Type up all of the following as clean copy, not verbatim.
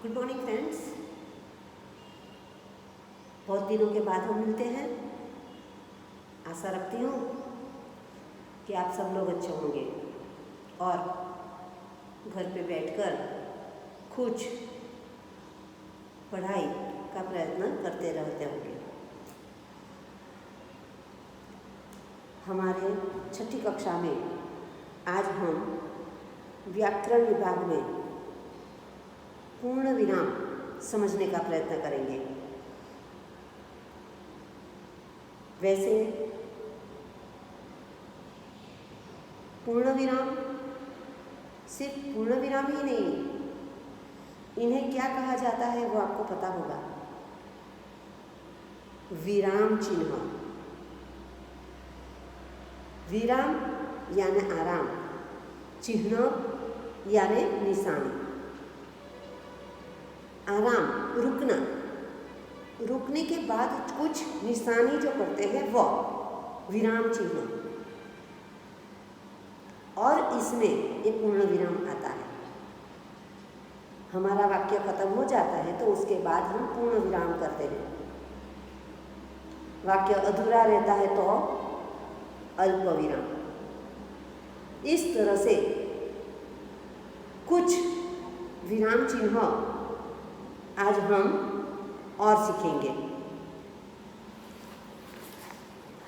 Good morning friends. बहुत दिनों के बाद हम मिलते हैं। आशा रखती हूँ कि आप सब लोग अच्छे होंगे और घर पे बैठकर कुछ पढ़ाई का प्रयत्न करते रहते होंगे। हमारे छठी कक्षा में आज हम व्याकरण विभाग में पूर्ण विराम समझने का प्रयत्न करेंगे। वैसे पूर्ण विराम सिर्फ पूर्ण विराम ही नहीं, इन्हें क्या कहा जाता है वो आपको पता होगा। विराम चिन्ह। विराम यानी आराम, चिन्ह यानी निशानी। आराम, रुकना, रुकने के बाद कुछ निशानी जो करते हैं वो विराम चिन्ह, और इसमें एक पूर्ण विराम आता है। हमारा वाक्य खत्म हो जाता है तो उसके बाद हम पूर्ण विराम करते हैं। वाक्य अधूरा रहता है तो अल्प विराम। इस तरह से कुछ विराम चिन्ह आज हम और सीखेंगे।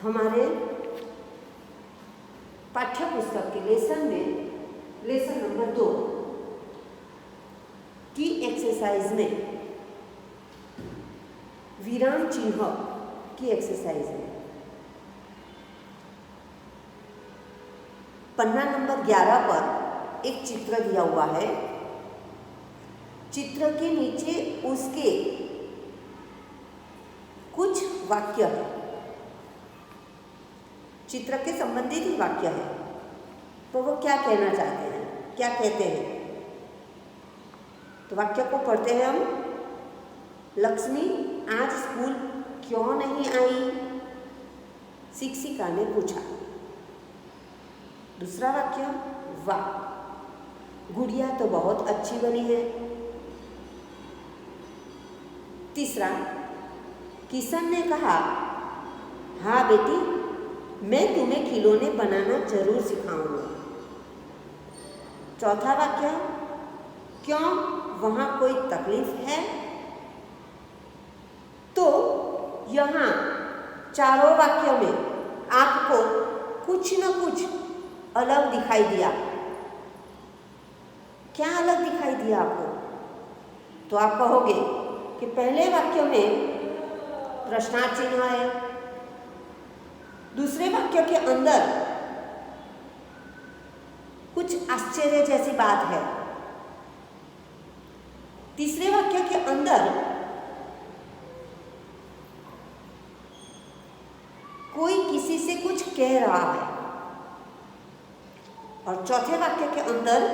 हमारे पाठ्य पुस्तक के लेसन में लेसन नंबर 2 की एक्सरसाइज में विराम चिन्ह की एक्सरसाइज में पन्ना नंबर 11 पर एक चित्र दिया हुआ है। चित्र के नीचे उसके कुछ वाक्य है, चित्र के संबंधित ही वाक्य है। तो वो क्या कहना चाहते हैं, क्या कहते हैं? तो वाक्य को पढ़ते हैं हम। लक्ष्मी आज स्कूल क्यों नहीं आई? शिक्षिका ने पूछा। दूसरा वाक्य, वाह गुड़िया तो बहुत अच्छी बनी है। तीसरा, किशन ने कहा, हाँ बेटी मैं तुम्हें खिलौने बनाना जरूर सिखाऊंगा। चौथा वाक्य, क्यों वहाँ कोई तकलीफ है? तो यहाँ चारों वाक्यों में आपको कुछ न कुछ अलग दिखाई दिया। क्या अलग दिखाई दिया आपको? तो आप कहोगे कि पहले वाक्य में प्रश्नार्थ चिन्ह है, दूसरे वाक्य के अंदर कुछ आश्चर्य जैसी बात है, तीसरे वाक्य के अंदर कोई किसी से कुछ कह रहा है, और चौथे वाक्य के अंदर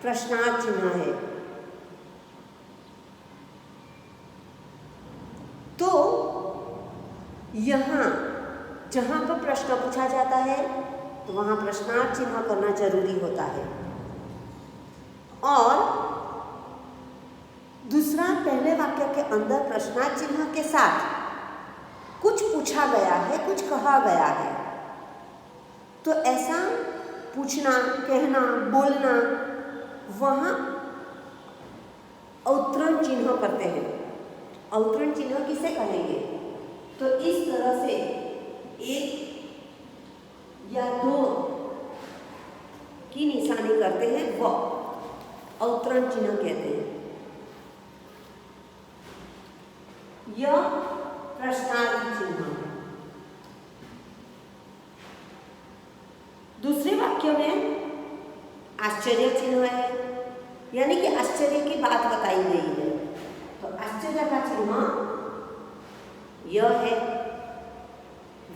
प्रश्नार्थ चिन्ह है। तो यहाँ जहाँ पर प्रश्न पूछा जाता है तो वहाँ प्रश्नार्थ चिन्ह करना जरूरी होता है। और दूसरा, पहले वाक्य के अंदर प्रश्नार्थ चिन्ह के साथ कुछ पूछा गया है, कुछ कहा गया है। तो ऐसा पूछना, कहना, बोलना, वहाँ अवतरण चिन्ह करते हैं। अवतरण चिन्ह किसे कहेंगे? तो इस तरह से एक या दो की निशानी करते हैं, वह अवतरण चिन्ह कहते हैं। यह प्रश्नार्थ चिन्ह। दूसरे वाक्य में आश्चर्य चिन्ह है, यानी कि आश्चर्य की बात बताई गई है। तो आश्चर्य का चिन्ह यह है,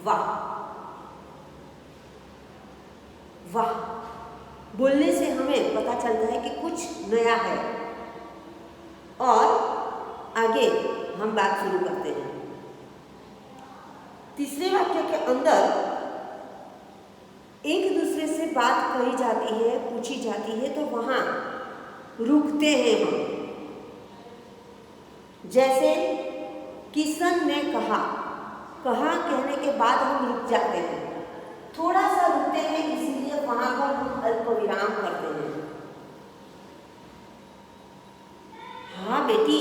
वाह। वाह बोलने से हमें पता चलता है कि कुछ नया है, और आगे हम बात शुरू करते हैं। तीसरे वाक्य के अंदर एक दूसरे से बात कही जाती है, पूछी जाती है, तो वहाँ रुकते हैं हम। जैसे किशन ने कहा, कहा कहने के बाद हम रुक जाते हैं, थोड़ा सा रुकते हैं, इसीलिए वहां पर हम अल्प विराम करते हैं। हाँ बेटी,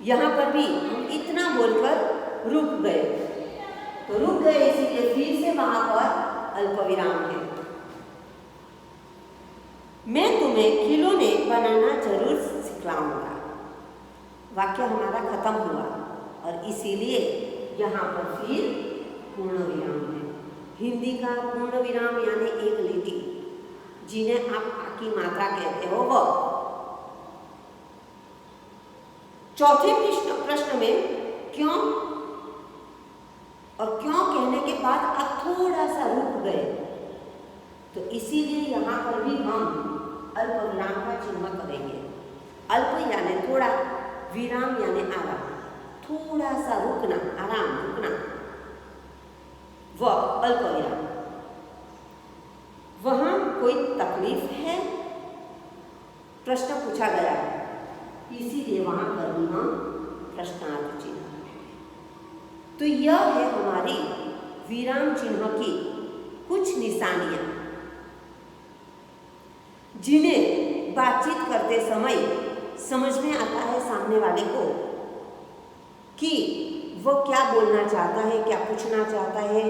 यहाँ पर भी हम इतना बोलकर रुक गए, तो रुक गए इसीलिए फिर से वहां पर अल्प विराम है। मैं तुम्हें खिलौने बनाना जरूर सिखलाऊंगा। वाक्य हमारा खत्म हुआ और इसीलिए यहाँ पर फिर पूर्ण विराम है। हिंदी का पूर्ण विराम यानी एक लिटी, जिन्हें आप आ की मात्रा कहते हो वह। चौथे प्रश्न में क्यों और क्यों कहने के बाद आप थोड़ा सा रुक गए, तो इसीलिए यहाँ पर भी हम अल्प विराम का चिन्ह करेंगे। अल्प यानी थोड़ा, विराम यानी आराम, थोड़ा सा रुकना, आराम रुकना, वह अल्प विराम। वहां कोई तकलीफ है, प्रश्न पूछा गया है, इसीलिए वहां पर भी हम प्रश्नार्थ चिन्ह। तो यह है हमारी विराम चिन्ह की कुछ निशानियां, जिन्हें बातचीत करते समय समझ में आता है सामने वाले को कि वो क्या बोलना चाहता है, क्या पूछना चाहता है,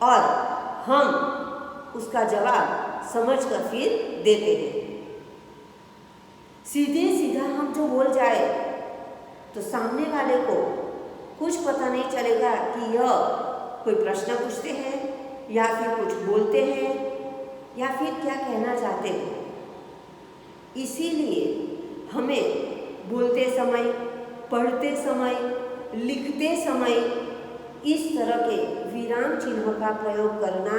और हम उसका जवाब समझकर फिर देते हैं। सीधे सीधा हम जो बोल जाए तो सामने वाले को कुछ पता नहीं चलेगा कि यह कोई प्रश्न पूछते हैं या फिर कुछ बोलते हैं या फिर क्या कहना चाहते हैं। इसीलिए हमें बोलते समय, पढ़ते समय, लिखते समय इस तरह के विराम चिन्ह का प्रयोग करना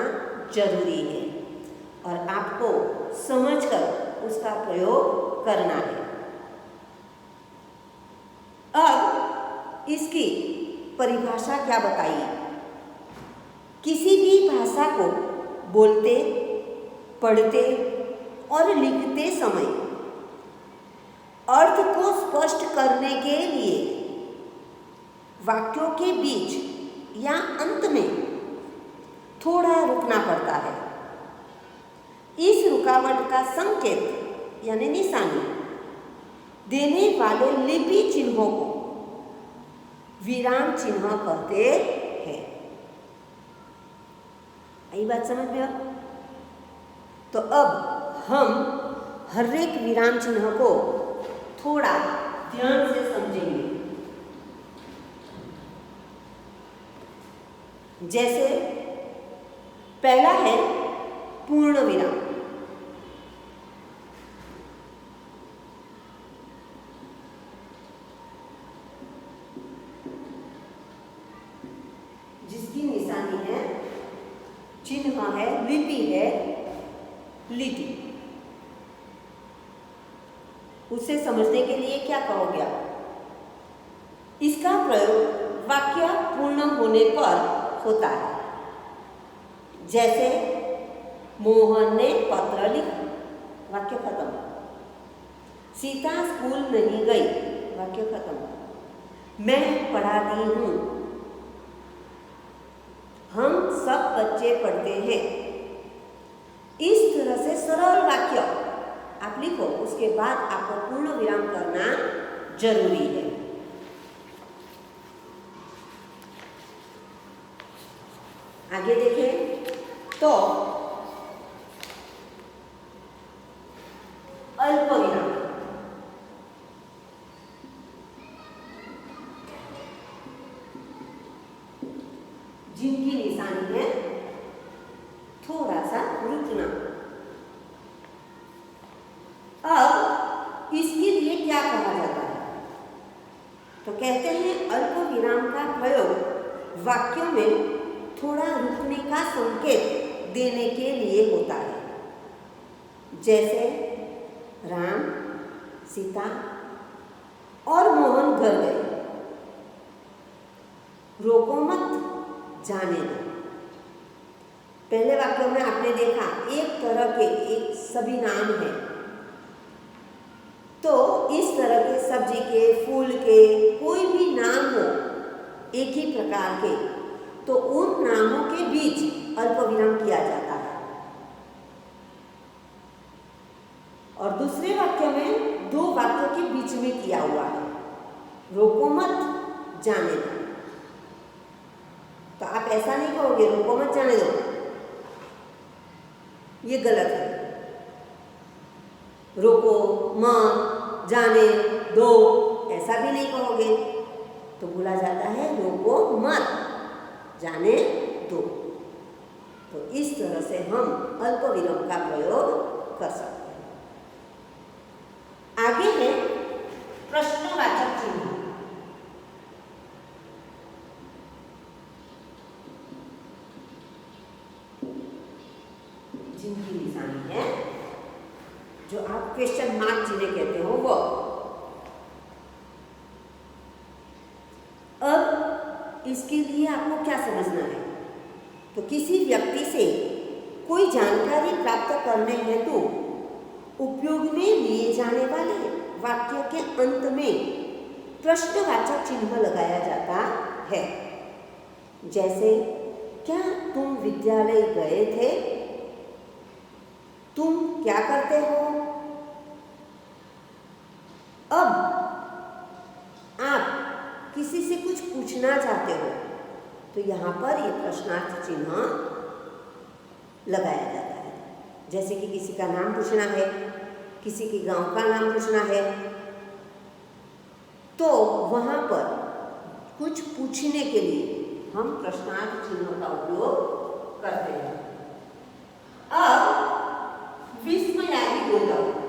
जरूरी है और आपको समझकर उसका प्रयोग करना है। अब इसकी परिभाषा क्या बताइए? किसी भी भाषा को बोलते, पढ़ते और लिखते समय अर्थ को स्पष्ट करने के लिए वाक्यों के बीच या अंत में थोड़ा रुकना पड़ता है। इस रुकावट का संकेत यानी निशानी देने वाले लिपि चिन्हों को विराम चिन्ह कहते हैं। आई बात समझ में? अब तो अब हम हर एक विराम चिन्ह को थोड़ा ध्यान से समझेंगे। जैसे पहला है पूर्ण विराम। जिसकी निशानी है, चिन्ह है, लिपि है, लिटि। उसे समझने के लिए क्या कहोगे आप? इसका प्रयोग वाक्य पूर्ण होने पर होता है। जैसे मोहन ने पत्र लिखा, वाक्य खत्म। सीता स्कूल नहीं गई, वाक्य खत्म। मैं पढ़ाती हूँ, हम सब बच्चे पढ़ते हैं। इस तरह से सरल वाक्य आप लिखो, उसके बाद आपको पूर्ण विराम करना जरूरी है। आगे देखें तो अल्प विराम। जिनकी निशानी है थोड़ा सा रुकना। अब इसके लिए क्या कहा जाता है? तो कहते हैं अल्प विराम का प्रयोग वाक्यों में थोड़ा रुकने का संकेत देने के लिए होता है। जैसे राम, सीता और मोहन घर गए, रोको मत, जाने दो। पहले वाक्यों में आपने देखा एक तरह के एक सभी नाम हैं, तो इस तरह के सब्जी के, फूल के, कोई भी नाम हो एक ही प्रकार के, तो उन नामों के बीच अल्प विराम किया जाता है। और दूसरे वाक्य में दो वाक्यों के बीच में किया हुआ है, रोको मत, जाने दो। तो आप ऐसा नहीं कहोगे रोको मत जाने दो, ये गलत है। रोको मत जाने दो ऐसा भी नहीं कहोगे, तो बोला जाता है रोको मत जाने दो। तो इस तरह से हम अल्प विराम का प्रयोग कर सकते हैं। आगे है प्रश्नवाचक चिन्ह। जिनकी निशानी है, जो आप क्वेश्चन मार्क जिन्हें कहते हो वो। अब इसके लिए आपको क्या समझना है, तो किसी व्यक्ति से कोई जानकारी प्राप्त करने हेतु उपयोग में लिए जाने वाले वाक्य के अंत में प्रश्नवाचक चिन्ह लगाया जाता है। जैसे, क्या तुम विद्यालय गए थे? तुम क्या करते हो? अब आप किसी से कुछ पूछना चाहते हो, तो यहाँ पर ये प्रश्नार्थ चिन्ह लगाया जाता है। जैसे कि किसी का नाम पूछना है, किसी के गांव का नाम पूछना है, तो वहाँ पर कुछ पूछने के लिए हम प्रश्नार्थ चिन्ह का उपयोग करते हैं। अब विस्मयादि बोधक।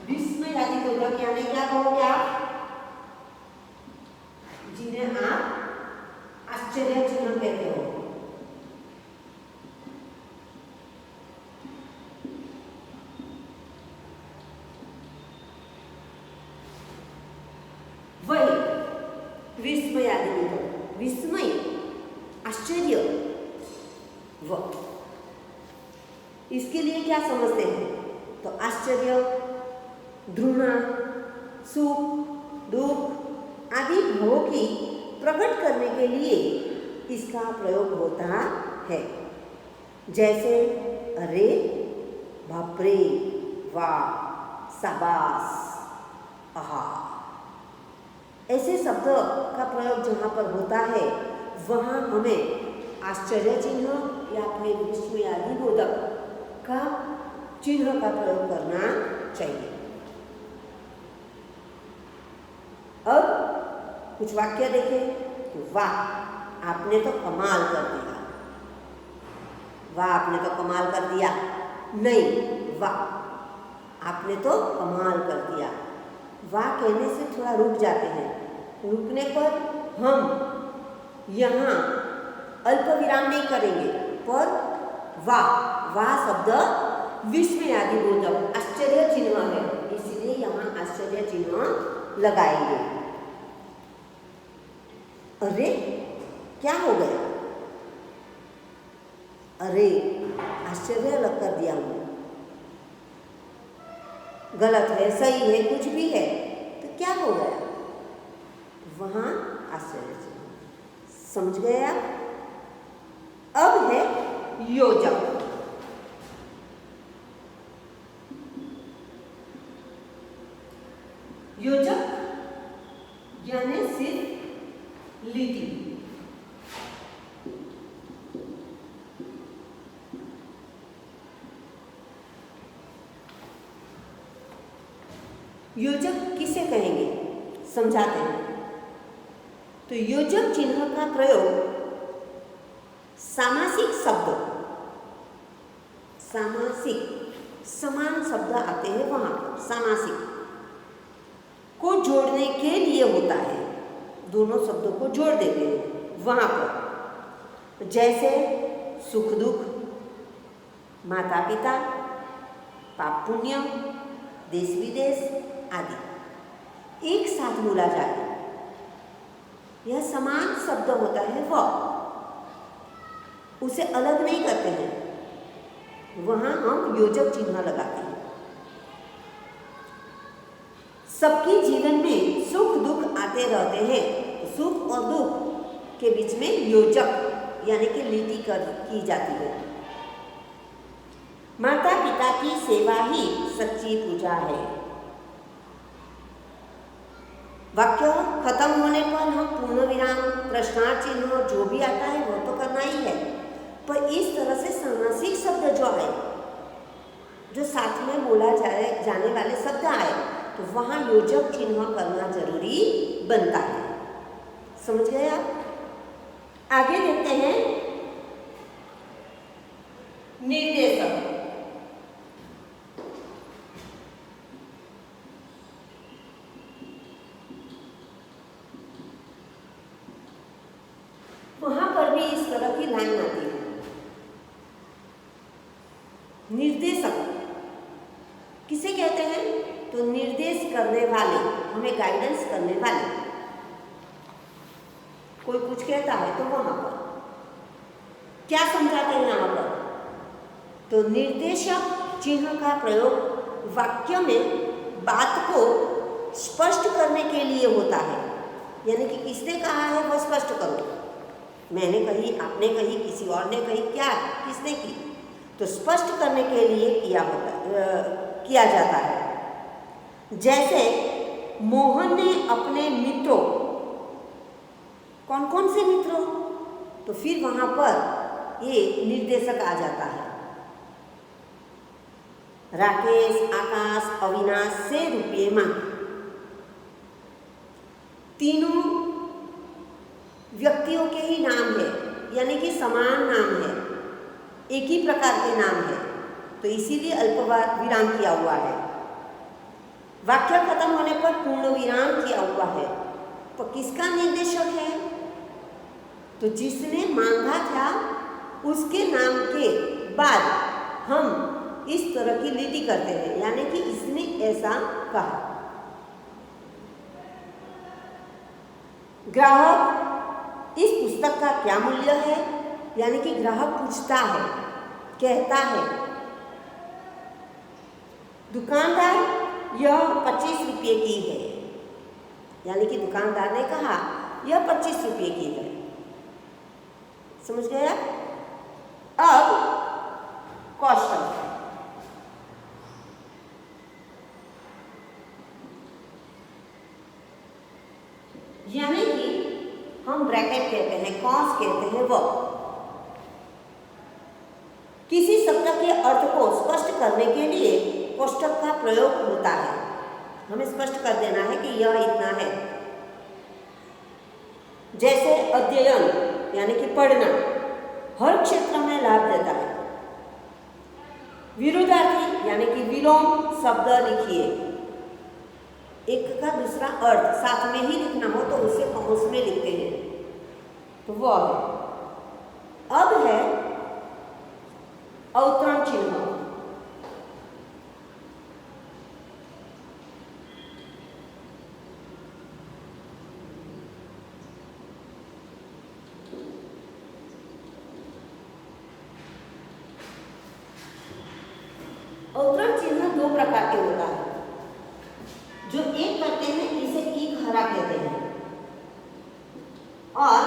विस्मयादि बोधक यानी क्या कहोगे आप? जिन्हें आप आश्चर्य चिन्ह कहते हो। वही विस्मयादि बोधक, विस्मय, आश्चर्य, वह। इसके लिए क्या समझते हैं? तो आश्चर्य, घृणा, सुख, दुख आदि भावों की प्रकट करने के लिए इसका प्रयोग होता है। जैसे अरे, बाप रे, वाह, शाबाश, आहा। ऐसे शब्द का प्रयोग जहाँ पर होता है वहाँ हमें आश्चर्य चिन्ह या फिर विस्मयादि बोधक का चिन्ह का प्रयोग करना चाहिए। अब कुछ वाक्य देखें कि वाह, आपने तो कमाल कर दिया। वाह, आपने तो कमाल कर दिया नहीं, वाह, आपने तो कमाल कर दिया। वाह कहने से थोड़ा रुक जाते हैं। रुकने पर हम यहाँ अल्प विराम नहीं करेंगे, पर वाह, वाह शब्द विस्मयादि बोधक आश्चर्य चिन्ह है, इसलिए यहाँ आश्चर्य चिन्ह लगाएंगे। अरे, क्या हो गया? अरे, आश्चर्य लग कर दिया हूँ। गलत है, सही है, कुछ भी है, तो क्या हो गया? वहाँ आश्चर्य चिन्ह। समझ गए आप? अब है योजक। योजक यानी सिर्फ लिखी। योजक किसे कहेंगे, समझाते हैं। तो योजक चिन्ह का प्रयोग सामासिक शब्द, सामासिक समान शब्द आते हैं वहां पर, सामासिक को जोड़ने के लिए होता है। दोनों शब्दों को जोड़ देते हैं वहां पर। जैसे सुख दुख, माता पिता, पाप पुण्य, देश विदेश आदि एक साथ बोला जाए यह समान शब्द होता है वह, उसे अलग नहीं करते हैं, वहां हम योजक चिन्ह लगाते हैं। सबके जीवन में सुख दुख आते रहते हैं, सुख और दुख के बीच में योजक यानी कि लीटी की जाती है। माता पिता की सेवा ही सच्ची पूजा है। वाक्य खत्म होने पर हम पूर्ण विराम, प्रश्नार्थ चिन्ह जो भी आता है वो तो करना ही है, पर इस तरह से समासिक शब्द जो आए, जो साथ में बोला जाने वाले शब्द आए, तो वहाँ योजक चिन्ह करना जरूरी बनता है। समझ गए आप? आगे देखते हैं निर्देशक। वहां पर भी इस तरह की लाइन आती है। निर्देशक किसे कहते हैं? तो निर्देश करने वाले, हमें गाइडेंस करने वाले। कोई कुछ कहता है तो वहां पर क्या समझाते हैं यहाँ पर? तो निर्देशक चिन्ह का प्रयोग वाक्य में बात को स्पष्ट करने के लिए होता है, यानी कि किसने कहा है वो स्पष्ट करो। मैंने कही, आपने कही, किसी और ने कही, क्या किसने की, तो स्पष्ट करने के लिए किया जाता है। जैसे मोहन ने अपने मित्रों, कौन कौन से मित्रों, तो फिर वहां पर ये निर्देशक आ जाता है। राकेश, आकाश, अविनाश से रुपये मांगे। तीनों व्यक्तियों के ही नाम है, यानी कि समान नाम है, एक ही प्रकार के नाम है, तो इसीलिए अल्प विराम किया हुआ है। वाक्य खत्म होने पर पूर्ण विराम किया हुआ है, तो किसका निर्देशक है? तो जिसने मांगा था उसके नाम के बाद हम इस तरह की लीटी करते हैं, यानी कि इसने ऐसा कहा। ग्राहक, इस पुस्तक का क्या मूल्य है? यानी कि ग्राहक पूछता है, कहता है। दुकानदार, यह 25 रुपये की है, यानी कि दुकानदार ने कहा यह 25 रुपये की है। समझ गए आप? अब क्वेश्चन, यानी कि हम ब्रैकेट कहते हैं, कॉस कहते हैं, वो किसी शब्द के अर्थ को स्पष्ट करने के लिए कोष्ठक का प्रयोग होता है। हमें स्पष्ट कर देना है कि यह इतना है। जैसे अध्ययन यानी कि पढ़ना हर क्षेत्र में लाभ देता है। विरोधार्थी यानी कि विलोम शब्द लिखिए, एक का दूसरा अर्थ साथ में ही लिखना हो तो उसे कौंस में लिखते हैं, तो वो है। अब है अवतरण चिन्ह। अवतरण चिन्ह दो प्रकार के होता है। जो एक करते हैं इसे एक हरा कहते हैं, और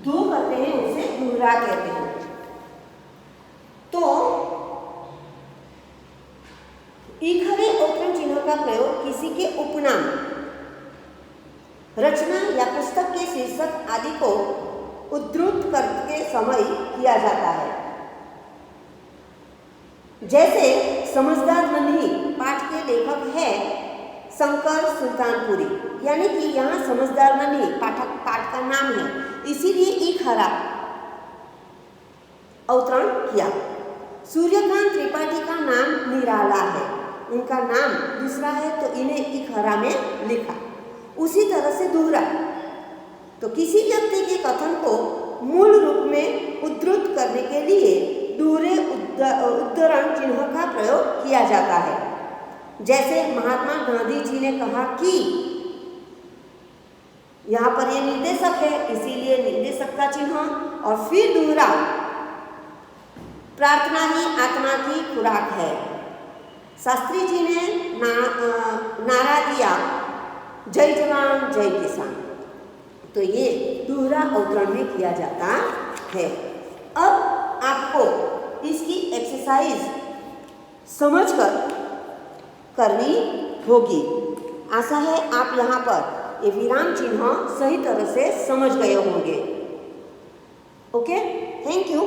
दो करते हैं उसे दूहरा कहते हैं। तो इखरे अवतरण चिन्ह का प्रयोग किसी के उपनाम, रचना या पुस्तक के शीर्षक आदि को उद्धृत करते समय किया जाता है। जैसे समझदार नन्ही पाठ के लेखक है शंकर सुल्तानपुरी, यानी कि यहाँ समझदार नन्ही पाठ का नाम है, इसीलिए एक हरा अवतरण किया। सूर्यकांत त्रिपाठी का नाम निराला है, उनका नाम दूसरा है तो इन्हें एक हरा में लिखा। उसी तरह से दूहरा, तो किसी व्यक्ति के कथन को मूल रूप में उद्धृत करने के लिए दूहरे उद्धरण चिन्ह का प्रयोग किया जाता है। जैसे महात्मा गांधी जी ने कहा कि यहाँ पर ये निर्देशक है, इसीलिए निर्देशक का चिन्ह, और फिर दूसरा, प्रार्थना ही आत्मा की खुराक है। शास्त्री जी ने नारा दिया, जय जवान जय किसान, तो ये दोहरा अवतरण में किया जाता है। अब आपको इसकी एक्सरसाइज समझकर करनी होगी। आशा है आप यहाँ पर ये विराम चिन्ह सही तरह से समझ गए होंगे। Okay, thank you.